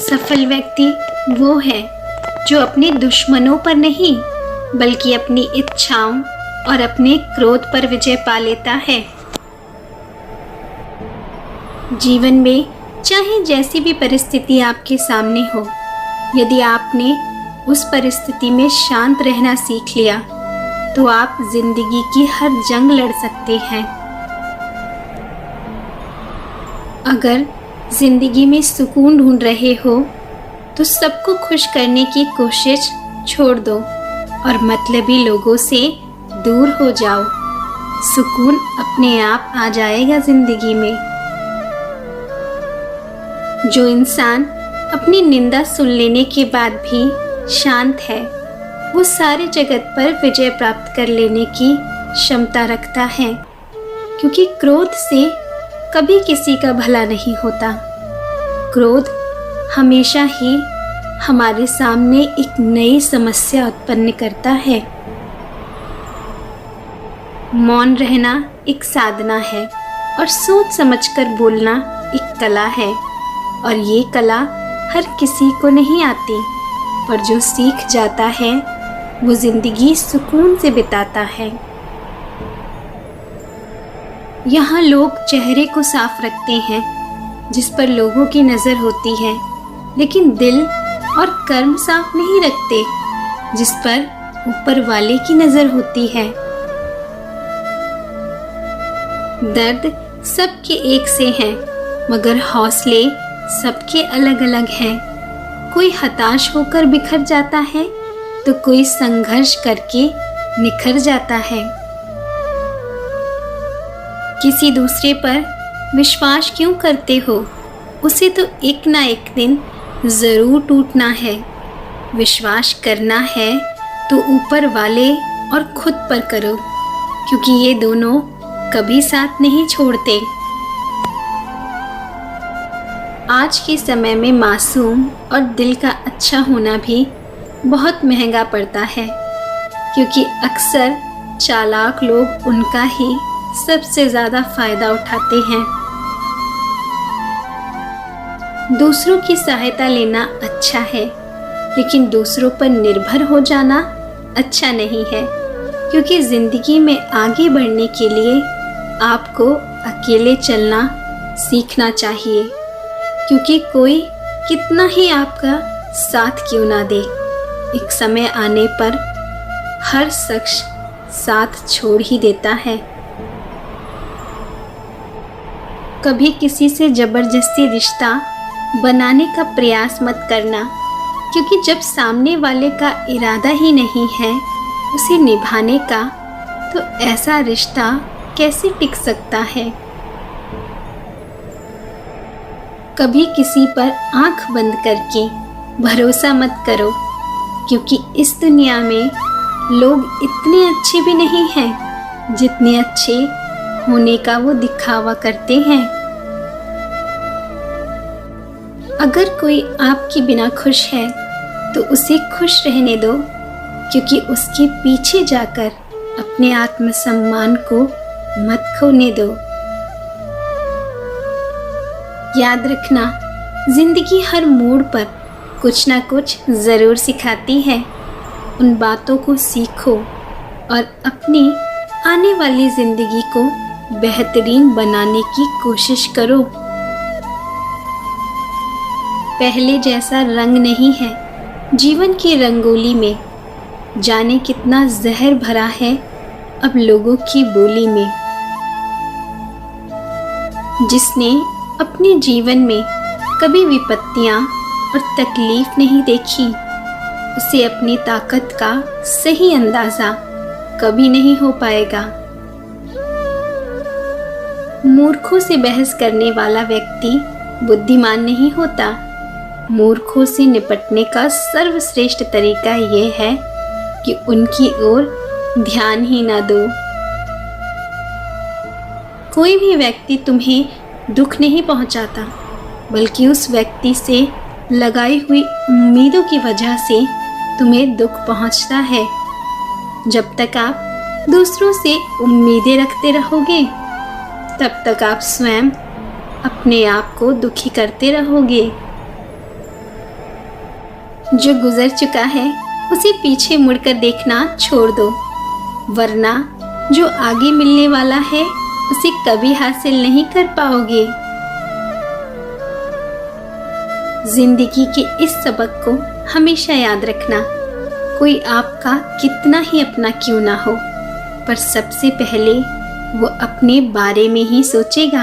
सफल व्यक्ति वो है जो अपने दुश्मनों पर नहीं बल्कि अपनी इच्छाओं और अपने क्रोध पर विजय पा लेता है। जीवन में चाहे जैसी भी परिस्थिति आपके सामने हो, यदि आपने उस परिस्थिति में शांत रहना सीख लिया तो आप जिंदगी की हर जंग लड़ सकते हैं। अगर जिंदगी में सुकून ढूंढ रहे हो तो सबको खुश करने की कोशिश छोड़ दो और मतलबी लोगों से दूर हो जाओ। सुकून अपने आप आ जाएगा जिंदगी में। जो इंसान अपनी निंदा सुन लेने के बाद भी शांत है, वो सारे जगत पर विजय प्राप्त कर लेने की क्षमता रखता है, क्योंकि क्रोध से कभी किसी का भला नहीं होता। क्रोध हमेशा ही हमारे सामने एक नई समस्या उत्पन्न करता है। मौन रहना एक साधना है और सोच समझकर बोलना एक कला है, और ये कला हर किसी को नहीं आती, पर जो सीख जाता है वो जिंदगी सुकून से बिताता है। यहाँ लोग चेहरे को साफ रखते हैं जिस पर लोगों की नज़र होती है, लेकिन दिल और कर्म साफ नहीं रखते जिस पर ऊपर वाले की नज़र होती है। दर्द सबके एक से हैं, मगर हौसले सबके अलग अलग हैं। कोई हताश होकर बिखर जाता है तो कोई संघर्ष करके निखर जाता है। किसी दूसरे पर विश्वास क्यों करते हो? उसे तो एक ना एक दिन ज़रूर टूटना है। विश्वास करना है तो ऊपर वाले और खुद पर करो, क्योंकि ये दोनों कभी साथ नहीं छोड़ते। आज के समय में मासूम और दिल का अच्छा होना भी बहुत महंगा पड़ता है, क्योंकि अक्सर चालाक लोग उनका ही सबसे ज़्यादा फ़ायदा उठाते हैं। दूसरों की सहायता लेना अच्छा है, लेकिन दूसरों पर निर्भर हो जाना अच्छा नहीं है, क्योंकि ज़िंदगी में आगे बढ़ने के लिए आपको अकेले चलना सीखना चाहिए, क्योंकि कोई कितना ही आपका साथ क्यों ना दे, एक समय आने पर हर शख्स साथ छोड़ ही देता है। कभी किसी से ज़बरदस्ती रिश्ता बनाने का प्रयास मत करना, क्योंकि जब सामने वाले का इरादा ही नहीं है उसे निभाने का, तो ऐसा रिश्ता कैसे टिक सकता है। कभी किसी पर आंख बंद करके भरोसा मत करो, क्योंकि इस दुनिया में लोग इतने अच्छे भी नहीं हैं जितने अच्छे होने का वो दिखावा करते हैं। अगर कोई आपके बिना खुश है तो उसे खुश रहने दो, क्योंकि उसके पीछे जाकर अपने आत्मसम्मान को मत खोने दो। याद रखना, जिंदगी हर मोड़ पर कुछ ना कुछ ज़रूर सिखाती है। उन बातों को सीखो और अपनी आने वाली ज़िंदगी को बेहतरीन बनाने की कोशिश करो। पहले जैसा रंग नहीं है जीवन की रंगोली में, जाने कितना जहर भरा है अब लोगों की बोली में। जिसने अपने जीवन में कभी विपत्तियां और तकलीफ नहीं देखी, उसे अपनी ताकत का सही अंदाज़ा कभी नहीं हो पाएगा। मूर्खों से बहस करने वाला व्यक्ति बुद्धिमान नहीं होता। मूर्खों से निपटने का सर्वश्रेष्ठ तरीका ये है कि उनकी ओर ध्यान ही ना दो। कोई भी व्यक्ति तुम्हें दुख नहीं पहुंचाता, बल्कि उस व्यक्ति से लगाई हुई उम्मीदों की वजह से तुम्हें दुख पहुंचता है। जब तक आप दूसरों से उम्मीदें रखते रहोगे, तब तक आप स्वयं अपने आप को दुखी करते रहोगे। जो गुजर चुका है उसे पीछे मुड़कर देखना छोड़ दो, वरना जो आगे मिलने वाला है उसे कभी हासिल नहीं कर पाओगे। जिंदगी के इस सबक को हमेशा याद रखना, कोई आपका कितना ही अपना क्यों ना हो, पर सबसे पहले वो अपने बारे में ही सोचेगा।